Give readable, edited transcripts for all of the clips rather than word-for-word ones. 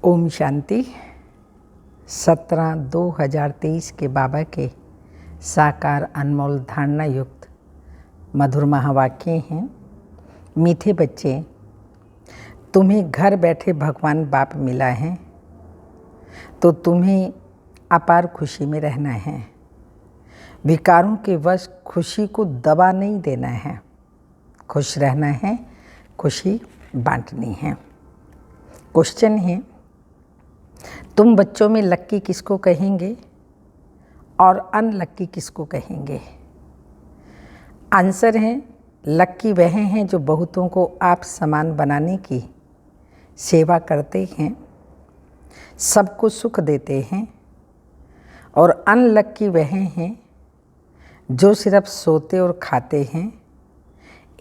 ओम शांति। 17/2/2023 के बाबा के साकार अनमोल धारणा युक्त मधुर महावाक्य हैं। मीठे बच्चे, तुम्हें घर बैठे भगवान बाप मिला है तो तुम्हें अपार खुशी में रहना है। विकारों के वश खुशी को दबा नहीं देना है। खुश रहना है, खुशी बांटनी है। क्वेश्चन है, तुम बच्चों में लक्की किसको कहेंगे और अनलक्की किसको कहेंगे? आंसर है, लक्की वह हैं जो बहुतों को आप समान बनाने की सेवा करते हैं, सबको सुख देते हैं। और अनलक्की वह हैं जो सिर्फ सोते और खाते हैं,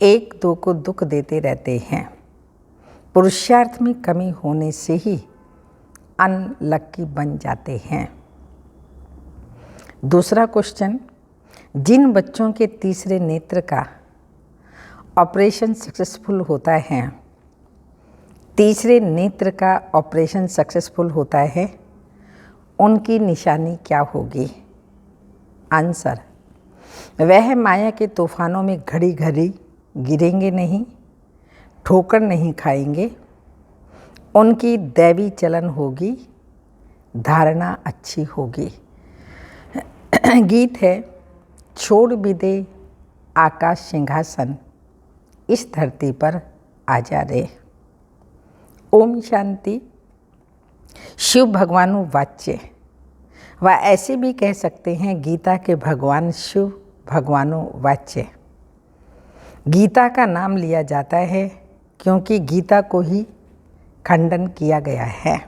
एक दो को दुख देते रहते हैं। पुरुषार्थ में कमी होने से ही अनलक्की बन जाते हैं। दूसरा क्वेश्चन, जिन बच्चों के तीसरे नेत्र का ऑपरेशन सक्सेसफुल होता है, तीसरे नेत्र का ऑपरेशन सक्सेसफुल होता है, उनकी निशानी क्या होगी? आंसर, वह माया के तूफानों में घड़ी घड़ी गिरेंगे नहीं, ठोकर नहीं खाएंगे। उनकी दैवी चलन होगी, धारणा अच्छी होगी। गीत है, छोड़ भी दे आकाश सिंहासन, इस धरती पर आजा रे। ओम शांति। शिव भगवानु वाच्य व ऐसे भी कह सकते हैं, गीता के भगवान शिव भगवानु वाच्य। गीता का नाम लिया जाता है क्योंकि गीता को ही खंडन किया गया है।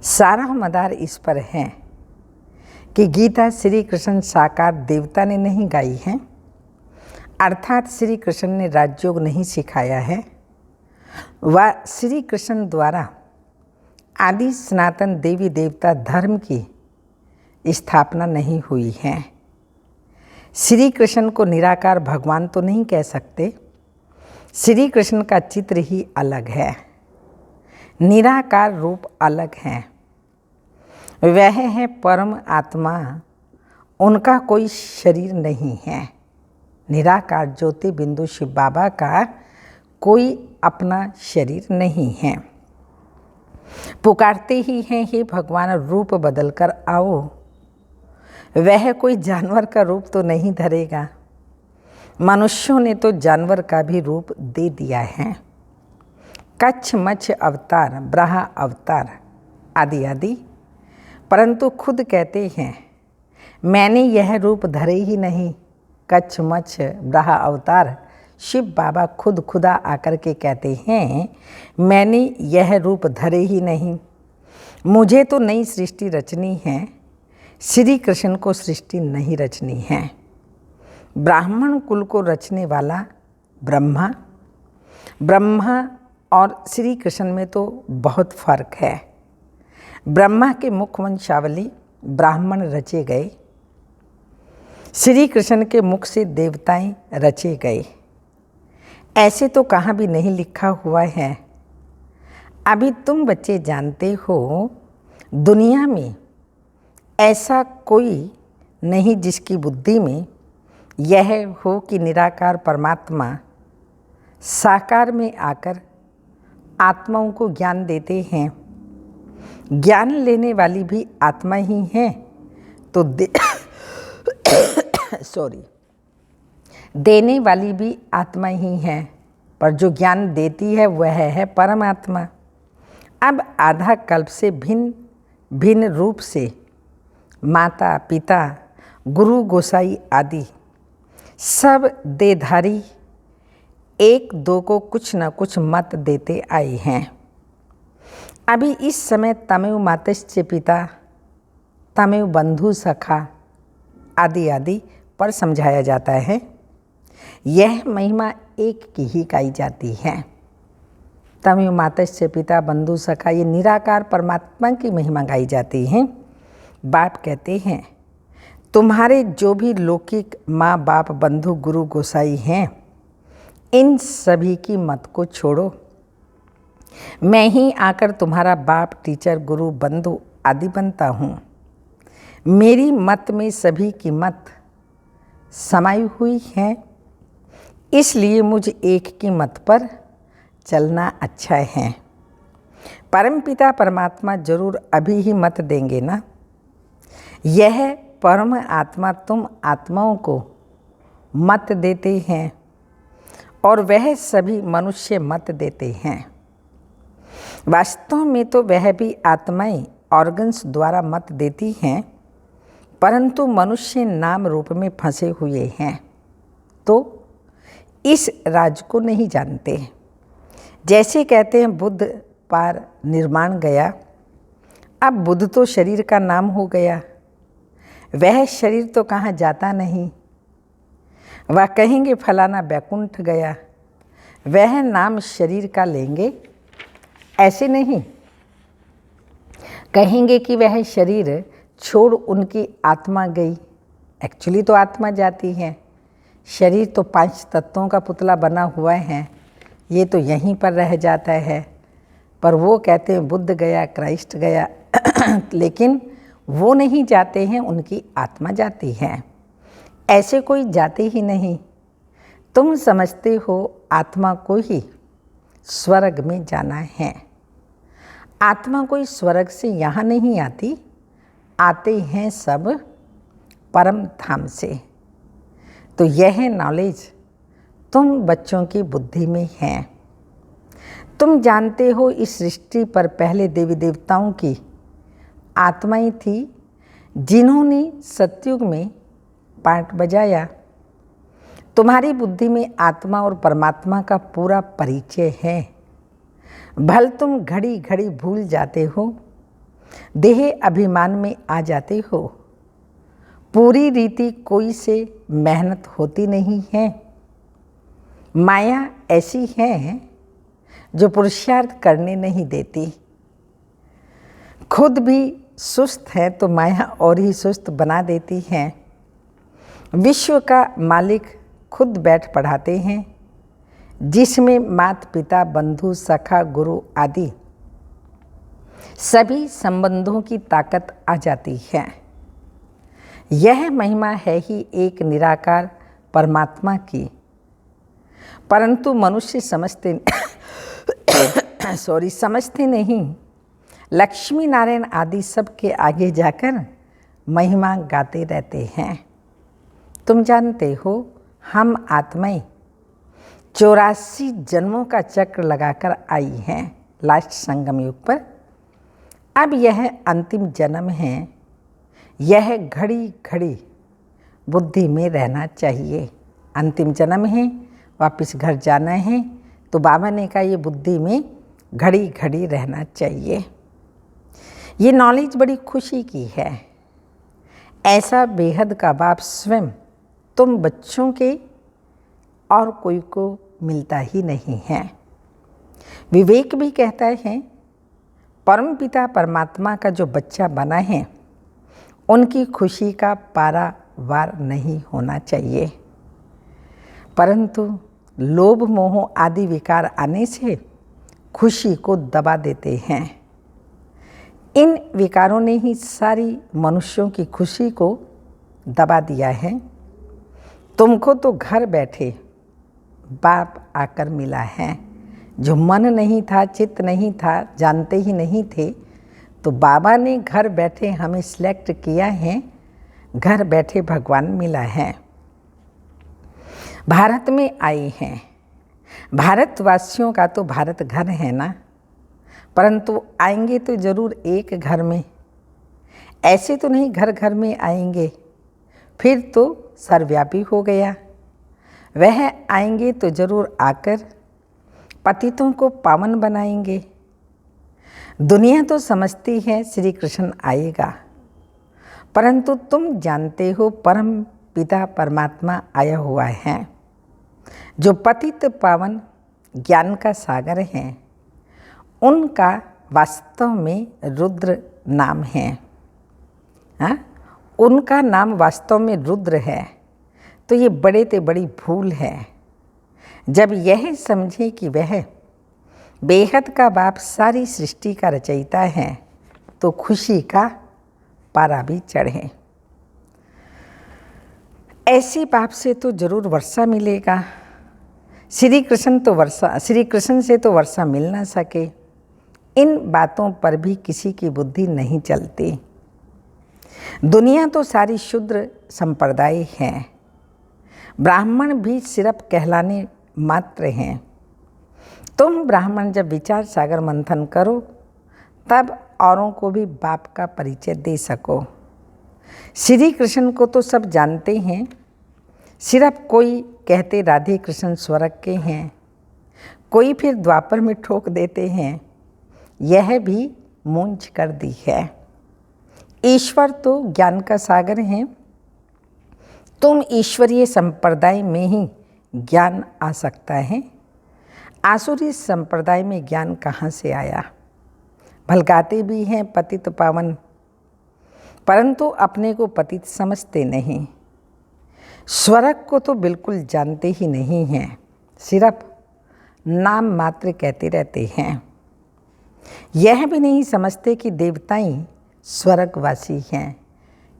सारा मदार इस पर है कि गीता श्री कृष्ण साकार देवता ने नहीं गाई है, अर्थात श्री कृष्ण ने राजयोग नहीं सिखाया है। वह श्री कृष्ण द्वारा आदि सनातन देवी देवता धर्म की स्थापना नहीं हुई है। श्री कृष्ण को निराकार भगवान तो नहीं कह सकते, श्री कृष्ण का चित्र ही अलग है, निराकार रूप अलग है। वह है परम आत्मा, उनका कोई शरीर नहीं है। निराकार ज्योति बिंदु शिव बाबा का कोई अपना शरीर नहीं है। पुकारते ही हैं, हे भगवान रूप बदल कर आओ। वह कोई जानवर का रूप तो नहीं धरेगा, मनुष्यों ने तो जानवर का भी रूप दे दिया है। कच्छ मच्छ अवतार, ब्रहा अवतार आदि आदि, परंतु खुद कहते हैं मैंने यह रूप धरे ही नहीं। कच्छ मच्छ ब्रहा अवतार शिव बाबा खुद खुदा आकर के कहते हैं मैंने यह रूप धरे ही नहीं, मुझे तो नई सृष्टि रचनी है, श्री कृष्ण को सृष्टि नहीं रचनी है। ब्राह्मण कुल को रचने वाला ब्रह्मा और श्री कृष्ण में तो बहुत फर्क है। ब्रह्मा के मुख वंशावली ब्राह्मण रचे गए, श्री कृष्ण के मुख से देवताएं रचे गए। ऐसे तो कहाँ भी नहीं लिखा हुआ है। अभी तुम बच्चे जानते हो, दुनिया में ऐसा कोई नहीं जिसकी बुद्धि में यह हो कि निराकार परमात्मा साकार में आकर आत्माओं को ज्ञान देते हैं। ज्ञान लेने वाली भी आत्मा ही है तो देने वाली भी आत्मा ही है, पर जो ज्ञान देती है वह है परमात्मा। अब आधा कल्प से भिन्न भिन्न रूप से माता पिता गुरु गोसाई आदि सब देधारी एक दो को कुछ न कुछ मत देते आए हैं। अभी इस समय तमेव मातश्च पिता, तमेव बंधु सखा आदि आदि पर समझाया जाता है। यह महिमा एक की ही गाई जाती है। तमेव मातश्च पिता बंधु सखा, ये निराकार परमात्मा की महिमा गाई जाती है। बाप कहते हैं तुम्हारे जो भी लौकिक माँ बाप बंधु गुरु गोसाई हैं, इन सभी की मत को छोड़ो। मैं ही आकर तुम्हारा बाप, टीचर, गुरु, बंधु आदि बनता हूँ। मेरी मत में सभी की मत समाई हुई है, इसलिए मुझ एक की मत पर चलना अच्छा है। परमपिता परमात्मा जरूर अभी ही मत देंगे ना। यह परम आत्मा तुम आत्माओं को मत देते हैं और वह सभी मनुष्य मत देते हैं। वास्तव में तो वह भी आत्माएं ऑर्गन्स द्वारा मत देती हैं, परंतु मनुष्य नाम रूप में फंसे हुए हैं तो इस राज को नहीं जानते। जैसे कहते हैं बुद्ध पार निर्माण गया, अब बुद्ध तो शरीर का नाम हो गया, वह शरीर तो कहाँ जाता नहीं। वह कहेंगे फलाना बैकुंठ गया, वह नाम शरीर का लेंगे, ऐसे नहीं कहेंगे कि वह शरीर छोड़ उनकी आत्मा गई। एक्चुअली तो आत्मा जाती है, शरीर तो 5 तत्वों का पुतला बना हुआ है, ये तो यहीं पर रह जाता है। पर वो कहते हैं बुद्ध गया, क्राइस्ट गया लेकिन वो नहीं जाते हैं, उनकी आत्मा जाती है। ऐसे कोई जाते ही नहीं। तुम समझते हो आत्मा को ही स्वर्ग में जाना है। आत्मा कोई स्वर्ग से यहाँ नहीं आती, आते हैं सब परम धाम से। तो यह नॉलेज तुम बच्चों की बुद्धि में है। तुम जानते हो इस सृष्टि पर पहले देवी देवताओं की आत्माएं थी जिन्होंने सतयुग में पार्ट बजाया। तुम्हारी बुद्धि में आत्मा और परमात्मा का पूरा परिचय है। भल तुम घड़ी घड़ी भूल जाते हो, देह अभिमान में आ जाते हो। पूरी रीति कोई से मेहनत होती नहीं है। माया ऐसी है जो पुरुषार्थ करने नहीं देती। खुद भी सुस्त है तो माया और ही सुस्त बना देती है। विश्व का मालिक खुद बैठ पढ़ाते हैं, जिसमें माता पिता, बंधु, सखा, गुरु आदि सभी संबंधों की ताकत आ जाती है। यह महिमा है ही एक निराकार परमात्मा की, परंतु मनुष्य समझते समझते नहीं। लक्ष्मी नारायण आदि सब के आगे जाकर महिमा गाते रहते हैं। तुम जानते हो हम आत्माएं 84 जन्मों का चक्र लगाकर आई हैं लास्ट संगम युग पर। अब यह अंतिम जन्म है। यह घड़ी घड़ी बुद्धि में रहना चाहिए। अंतिम जन्म है, वापस घर जाना है, तो बाबा ने कहा ये बुद्धि में घड़ी घड़ी रहना चाहिए। ये नॉलेज बड़ी खुशी की है। ऐसा बेहद का बाप स्वयं तुम बच्चों के और कोई को मिलता ही नहीं है। विवेक भी कहता है परम पिता परमात्मा का जो बच्चा बना है उनकी खुशी का पारावार नहीं होना चाहिए, परंतु लोभ मोह आदि विकार आने से खुशी को दबा देते हैं। इन विकारों ने ही सारी मनुष्यों की खुशी को दबा दिया है। तुमको तो घर बैठे बाप आकर मिला है। जो मन नहीं था, चित्त नहीं था, जानते ही नहीं थे, तो बाबा ने घर बैठे हमें सिलेक्ट किया है। घर बैठे भगवान मिला है। भारत में आए हैं। भारतवासियों का तो भारत घर है ना, परंतु आएंगे तो ज़रूर एक घर में। ऐसे तो नहीं घर घर में आएंगे, फिर तो सर्वव्यापी हो गया। वह आएंगे तो ज़रूर आकर पतितों को पावन बनाएंगे। दुनिया तो समझती है श्री कृष्ण आएगा, परंतु तुम जानते हो परम पिता परमात्मा आया हुआ है, जो पतित पावन ज्ञान का सागर है। उनका वास्तव में रुद्र नाम है। हाँ, उनका नाम वास्तव में रुद्र है। तो ये बड़े ते बड़ी भूल है। जब यह समझे कि वह बेहद का बाप सारी सृष्टि का रचयिता है, तो खुशी का पारा भी चढ़े। ऐसे बाप से तो जरूर वर्षा मिलेगा। श्री कृष्ण से तो वर्षा मिल ना सके। इन बातों पर भी किसी की बुद्धि नहीं चलती। दुनिया तो सारी शूद्र संप्रदाय है। ब्राह्मण भी सिर्फ कहलाने मात्र हैं। तुम ब्राह्मण जब विचार सागर मंथन करो, तब औरों को भी बाप का परिचय दे सको। श्री कृष्ण को तो सब जानते हैं, सिर्फ कोई कहते राधे कृष्ण स्वर्ग के हैं, कोई फिर द्वापर में ठोक देते हैं। यह भी मूंछ कर दी है। ईश्वर तो ज्ञान का सागर है। तुम ईश्वरीय संप्रदाय में ही ज्ञान आ सकता है। आसुरी संप्रदाय में ज्ञान कहाँ से आया? भलकाते भी हैं पतित पावन, परंतु अपने को पतित समझते नहीं। स्वर्ग को तो बिल्कुल जानते ही नहीं हैं, सिर्फ नाम मात्र कहते रहते हैं। यह भी नहीं समझते कि देवताएं स्वर्गवासी हैं।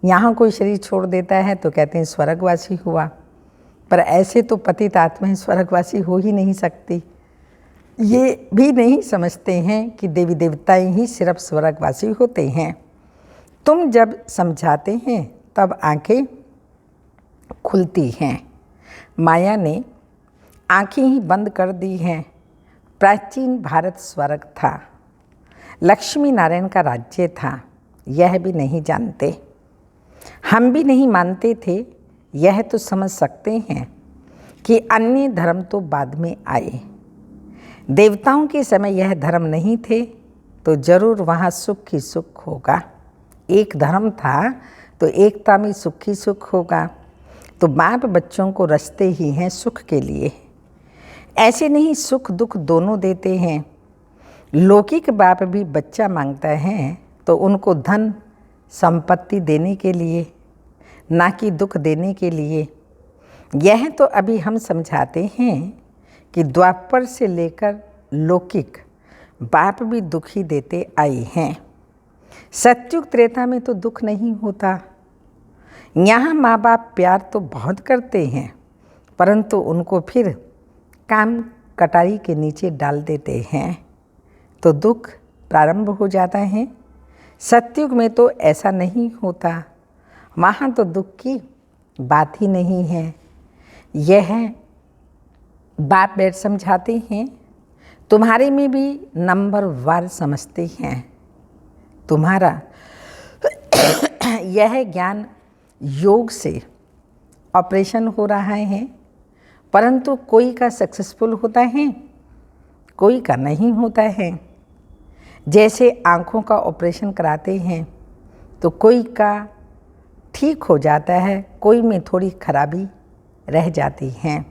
यहाँ कोई शरीर छोड़ देता है तो कहते हैं स्वर्गवासी हुआ, पर ऐसे तो पतित आत्माएं स्वर्गवासी हो ही नहीं सकती। ये भी नहीं समझते हैं कि देवी देवताएं ही सिर्फ स्वर्गवासी होते हैं। तुम जब समझाते हैं तब आंखें खुलती हैं। माया ने आंखें ही बंद कर दी हैं। प्राचीन भारत स्वर्ग था, लक्ष्मी नारायण का राज्य था। यह भी नहीं जानते, हम भी नहीं मानते थे। यह तो समझ सकते हैं कि अन्य धर्म तो बाद में आए। देवताओं के समय यह धर्म नहीं थे, तो जरूर वहाँ सुख ही सुख होगा। एक धर्म था तो एकता में सुख ही सुख होगा। तो बाप बच्चों को रचते ही हैं सुख के लिए। ऐसे नहीं, सुख दुख दोनों देते हैं। लौकिक बाप भी बच्चा मांगता है तो उनको धन संपत्ति देने के लिए, ना कि दुख देने के लिए। यह तो अभी हम समझाते हैं कि द्वापर से लेकर लौकिक बाप भी दुख ही देते आए हैं। सत्युग त्रेता में तो दुख नहीं होता। यहाँ माँ बाप प्यार तो बहुत करते हैं, परंतु उनको फिर काम कटारी के नीचे डाल देते हैं, तो दुख प्रारंभ हो जाता है। सत्युग में तो ऐसा नहीं होता, वहाँ तो दुख की बात ही नहीं है। यह बाप बैठ समझाते हैं। तुम्हारे में भी नंबर वार समझते हैं। तुम्हारा यह ज्ञान योग से ऑपरेशन हो रहा है, परंतु कोई का सक्सेसफुल होता है, कोई का नहीं होता है। जैसे आँखों का ऑपरेशन कराते हैं तो कोई का ठीक हो जाता है, कोई में थोड़ी खराबी रह जाती हैं,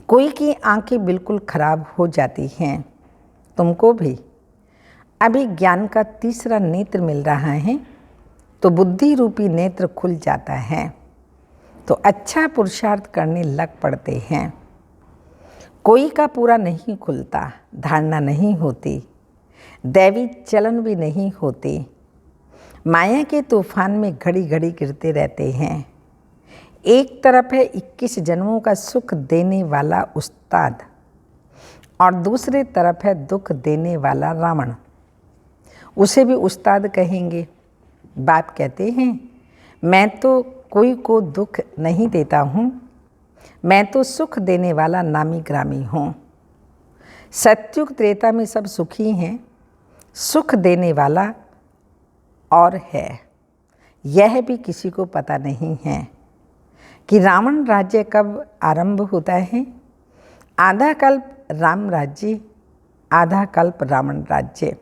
कोई की आंखें बिल्कुल खराब हो जाती हैं। तुमको भी अभी ज्ञान का तीसरा नेत्र मिल रहा है, तो बुद्धि रूपी नेत्र खुल जाता है, तो अच्छा पुरुषार्थ करने लग पड़ते हैं। कोई का पूरा नहीं खुलता, धारणा नहीं होती, दैवी चलन भी नहीं होती। माया के तूफान में घड़ी घड़ी गिरते रहते हैं। एक तरफ है 21 जन्मों का सुख देने वाला उस्ताद, और दूसरे तरफ है दुख देने वाला रावण। उसे भी उस्ताद कहेंगे। बाप कहते हैं, मैं तो कोई को दुख नहीं देता हूँ, मैं तो सुख देने वाला नामी ग्रामी हूँ। सत्युग त्रेता में सब सुखी हैं, सुख देने वाला और है। यह भी किसी को पता नहीं है कि रावण राज्य कब आरंभ होता है। आधा कल्प राम राज्य, आधा कल्प रावण राज्य।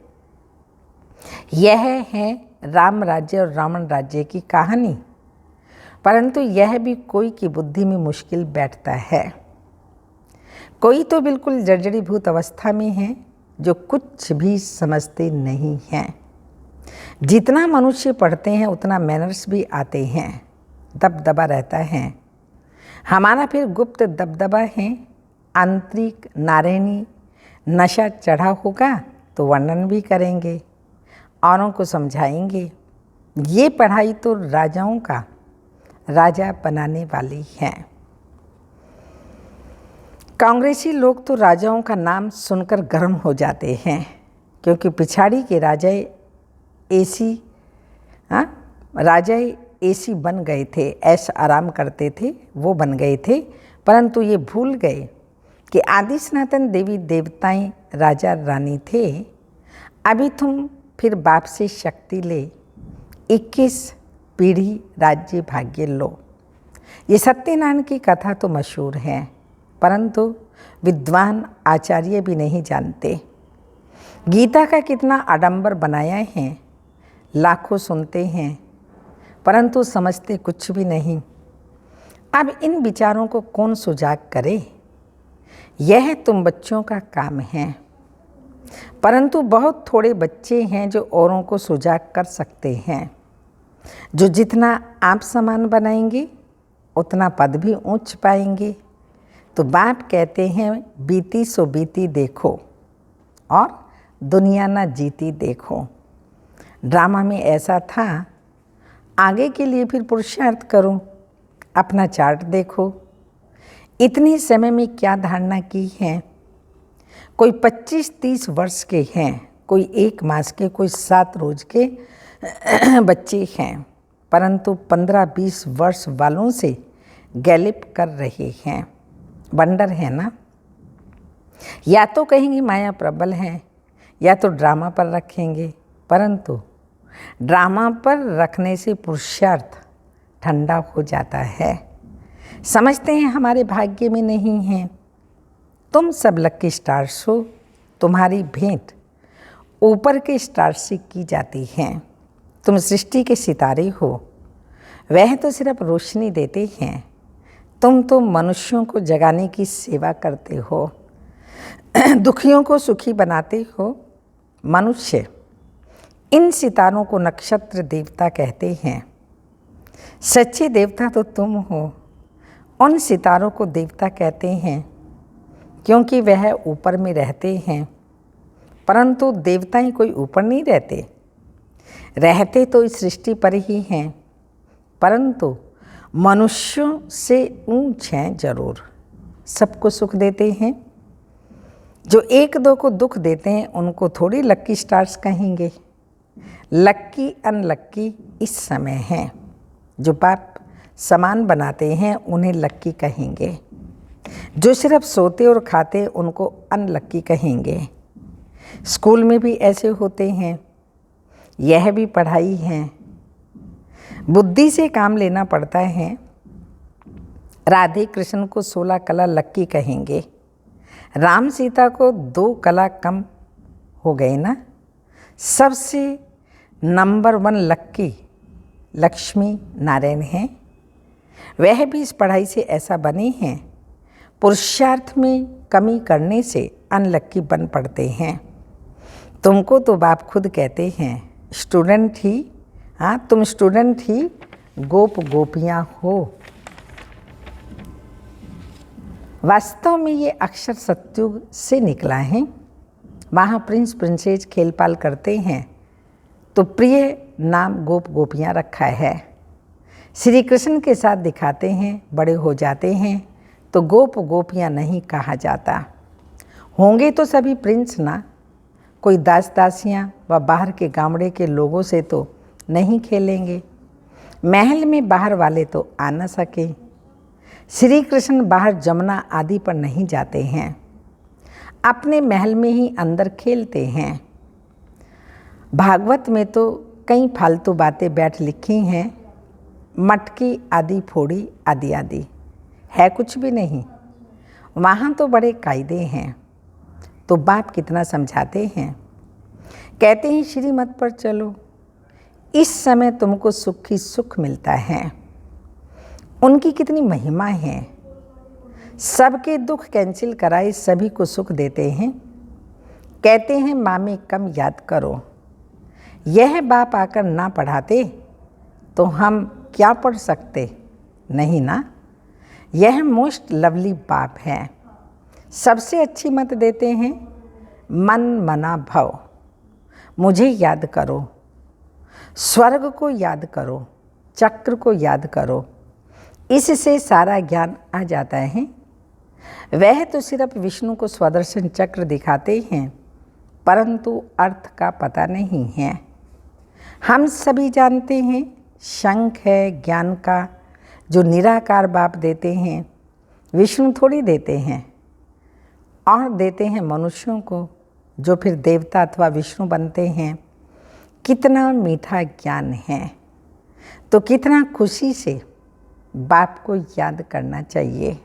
यह है राम राज्य और रावण राज्य की कहानी, परंतु यह भी कोई की बुद्धि में मुश्किल बैठता है। कोई तो बिल्कुल जर्जरीभूत अवस्था में है, जो कुछ भी समझते नहीं हैं। जितना मनुष्य पढ़ते हैं उतना मैनर्स भी आते हैं, दबदबा रहता है। हमारा फिर गुप्त दबदबा है, आंतरिक नारायणी नशा चढ़ा होगा तो वर्णन भी करेंगे, औरों को समझाएंगे। ये पढ़ाई तो राजाओं का राजा बनाने वाली है। कांग्रेसी लोग तो राजाओं का नाम सुनकर गर्म हो जाते हैं, क्योंकि पिछाड़ी के राजा एसी बन गए थे, ऐश आराम करते थे, वो बन गए थे। परंतु ये भूल गए कि आदि सनातन देवी देवताएं राजा रानी थे। अभी तुम फिर बाप से शक्ति ले, 21 पीढ़ी राज्य भाग्य लो। ये सत्यनारायण की कथा तो मशहूर है, परंतु विद्वान आचार्य भी नहीं जानते। गीता का कितना आडंबर बनाया है, लाखों सुनते हैं, परंतु समझते कुछ भी नहीं। अब इन विचारों को कौन सुजाग करे? यह तुम बच्चों का काम है, परंतु बहुत थोड़े बच्चे हैं जो औरों को सुजाग कर सकते हैं। जो जितना आप समान बनाएंगे उतना पद भी ऊंच पाएंगे। तो बाप कहते हैं, बीती सो बीती देखो और दुनिया ना जीती देखो। ड्रामा में ऐसा था, आगे के लिए फिर पुरुषार्थ करो, अपना चार्ट देखो। इतने समय में क्या धारणा की है? कोई 25-30 वर्ष के हैं, कोई 1 मास के, कोई 7 रोज के बच्चे हैं, परंतु 15-20 वर्ष वालों से गैलिप कर रहे हैं। वंडर है ना? या तो कहेंगे माया प्रबल है, या तो ड्रामा पर रखेंगे, परंतु ड्रामा पर रखने से पुरुषार्थ ठंडा हो जाता है। समझते हैं हमारे भाग्य में नहीं है। तुम सब लकी स्टार्स हो, तुम्हारी भेंट ऊपर के स्टार से की जाती है। तुम सृष्टि के सितारे हो, वह तो सिर्फ रोशनी देते हैं। तुम तो मनुष्यों को जगाने की सेवा करते हो, दुखियों को सुखी बनाते हो। मनुष्य इन सितारों को नक्षत्र देवता कहते हैं। सच्चे देवता तो तुम हो। उन सितारों को देवता कहते हैं क्योंकि वह ऊपर में रहते हैं, परंतु देवताएं कोई ऊपर नहीं रहते, रहते तो इस सृष्टि पर ही हैं, परंतु मनुष्यों से ऊंच हैं जरूर। सबको सुख देते हैं। जो 1-2 को दुख देते हैं उनको थोड़ी लक्की स्टार्स कहेंगे। लक्की अनलक्की इस समय हैं। जो बाप समान बनाते हैं उन्हें लक्की कहेंगे। जो सिर्फ सोते और खाते उनको अनलक्की कहेंगे। स्कूल में भी ऐसे होते हैं। यह भी पढ़ाई है, बुद्धि से काम लेना पड़ता है। राधे कृष्ण को 16 कला लक्की कहेंगे। राम सीता को 2 कला कम हो गए ना। सबसे नंबर 1 लक्की लक्ष्मी नारायण हैं। वह भी इस पढ़ाई से ऐसा बने हैं। पुरुषार्थ में कमी करने से अनलक्की बन पड़ते हैं। तुमको तो बाप खुद कहते हैं स्टूडेंट ही, हाँ तुम स्टूडेंट ही गोप गोपियाँ हो। वास्तव में ये अक्षर सतयुग से निकला है। वहाँ प्रिंस प्रिंसेस खेल-पाल करते हैं तो प्रिय नाम गोप गोपियाँ रखा है। श्री कृष्ण के साथ दिखाते हैं, बड़े हो जाते हैं तो गोप गोपियाँ नहीं कहा जाता। होंगे तो सभी प्रिंस ना, कोई दास दासियाँ व बाहर के गामड़े के लोगों से तो नहीं खेलेंगे। महल में बाहर वाले तो आ न सके। श्री कृष्ण बाहर जमुना आदि पर नहीं जाते हैं, अपने महल में ही अंदर खेलते हैं। भागवत में तो कई फालतू बातें बैठ लिखी हैं, मटकी आदि फोड़ी आदि आदि, है कुछ भी नहीं। वहाँ तो बड़े कायदे हैं। तो बाप कितना समझाते हैं, कहते हैं श्रीमत पर चलो, इस समय तुमको सुख ही सुख मिलता है। उनकी कितनी महिमा है। सबके दुख कैंसिल कराए सभी को सुख देते हैं। कहते हैं माँ में कम याद करो। यह बाप आकर ना पढ़ाते तो हम क्या पढ़ सकते, नहीं ना। यह मोस्ट लवली बाप है। सबसे अच्छी मत देते हैं। मन मना भव। मुझे याद करो, स्वर्ग को याद करो, चक्र को याद करो, इससे सारा ज्ञान आ जाता है। वह तो सिर्फ विष्णु को स्वदर्शन चक्र दिखाते हैं, परंतु अर्थ का पता नहीं है। हम सभी जानते हैं शंख है ज्ञान का, जो निराकार बाप देते हैं, विष्णु थोड़ी देते हैं, और देते हैं मनुष्यों को, जो फिर देवता अथवा विष्णु बनते हैं। कितना मीठा ज्ञान है, तो कितना खुशी से बाप को याद करना चाहिए।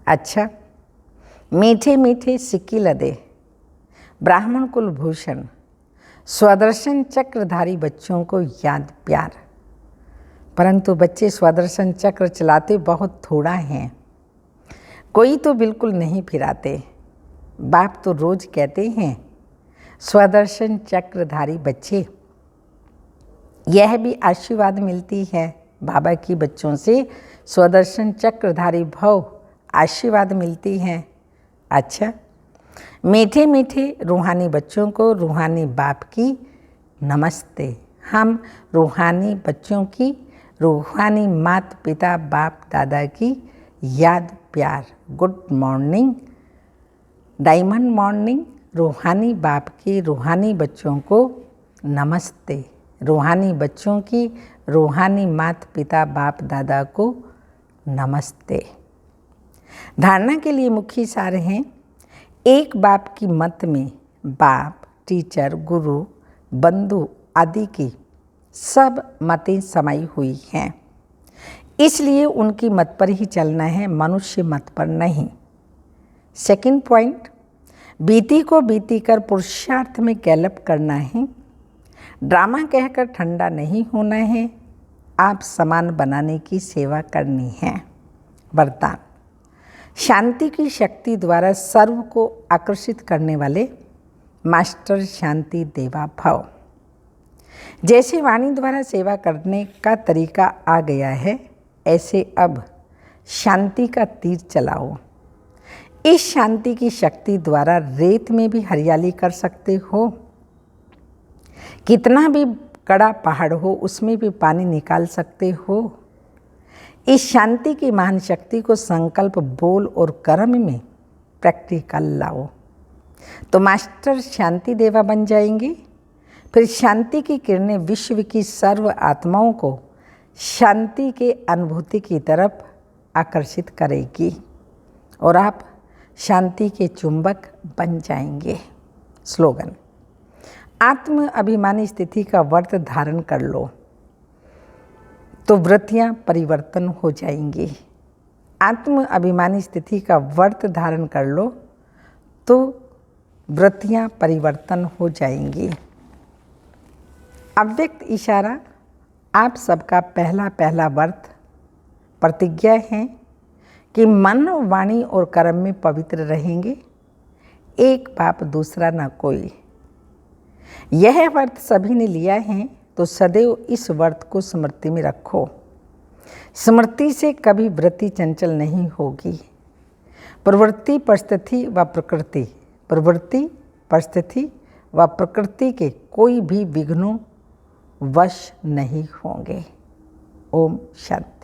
अच्छा, मीठे मीठे सिक्की लदे ब्राह्मण कुलभूषण स्वदर्शन चक्रधारी बच्चों को याद प्यार। परंतु बच्चे स्वदर्शन चक्र चलाते बहुत थोड़ा हैं, कोई तो बिल्कुल नहीं फिराते। बाप तो रोज कहते हैं स्वदर्शन चक्रधारी बच्चे। यह भी आशीर्वाद मिलती है बाबा की बच्चों से, स्वदर्शन चक्रधारी भव आशीर्वाद मिलती है। अच्छा, मीठे मीठे रूहानी बच्चों को रूहानी बाप की नमस्ते। हम रूहानी बच्चों की, रूहानी माता पिता बाप दादा की याद प्यार। Good morning, diamond morning. रूहानी बाप की रूहानी बच्चों को नमस्ते। रूहानी बच्चों की रूहानी माता पिता बाप दादा को नमस्ते। धारणा के लिए मुख्य सार हैं, एक बाप की मत में बाप, टीचर, गुरु, बंधु आदि की सब मतें समाई हुई हैं, इसलिए उनकी मत पर ही चलना है, मनुष्य मत पर नहीं। सेकंड पॉइंट, बीती को बीती कर पुरुषार्थ में गैलप करना है। ड्रामा कहकर ठंडा नहीं होना है, आप समान बनाने की सेवा करनी है। वरदान, शांति की शक्ति द्वारा सर्व को आकर्षित करने वाले मास्टर शांति देवा भव। जैसे वाणी द्वारा सेवा करने का तरीका आ गया है, ऐसे अब शांति का तीर चलाओ। इस शांति की शक्ति द्वारा रेत में भी हरियाली कर सकते हो। कितना भी कड़ा पहाड़ हो, उसमें भी पानी निकाल सकते हो। इस शांति की महान शक्ति को संकल्प, बोल और कर्म में प्रैक्टिकल लाओ, तो मास्टर शांति देवा बन जाएंगे। फिर शांति की किरणें विश्व की सर्व आत्माओं को शांति के अनुभूति की तरफ आकर्षित करेगी और आप शांति के चुंबक बन जाएंगे। स्लोगन, आत्म अभिमानी स्थिति का व्रत धारण कर लो तो वृत्तियाँ परिवर्तन हो जाएंगी। आत्म अभिमानी स्थिति का व्रत धारण कर लो तो वृत्तियाँ परिवर्तन हो जाएंगी। अव्यक्त इशारा आप सबका पहला व्रत प्रतिज्ञा है कि मन, वाणी और कर्म में पवित्र रहेंगे, एक बाप दूसरा न कोई। यह व्रत सभी ने लिया है, तो सदैव इस व्रत को स्मृति में रखो। स्मृति से कभी वृत्ति चंचल नहीं होगी। प्रवृत्ति, परिस्थिति व प्रकृति, प्रवृत्ति, परिस्थिति व प्रकृति के कोई भी विघ्नों वश नहीं होंगे। ओम शांति।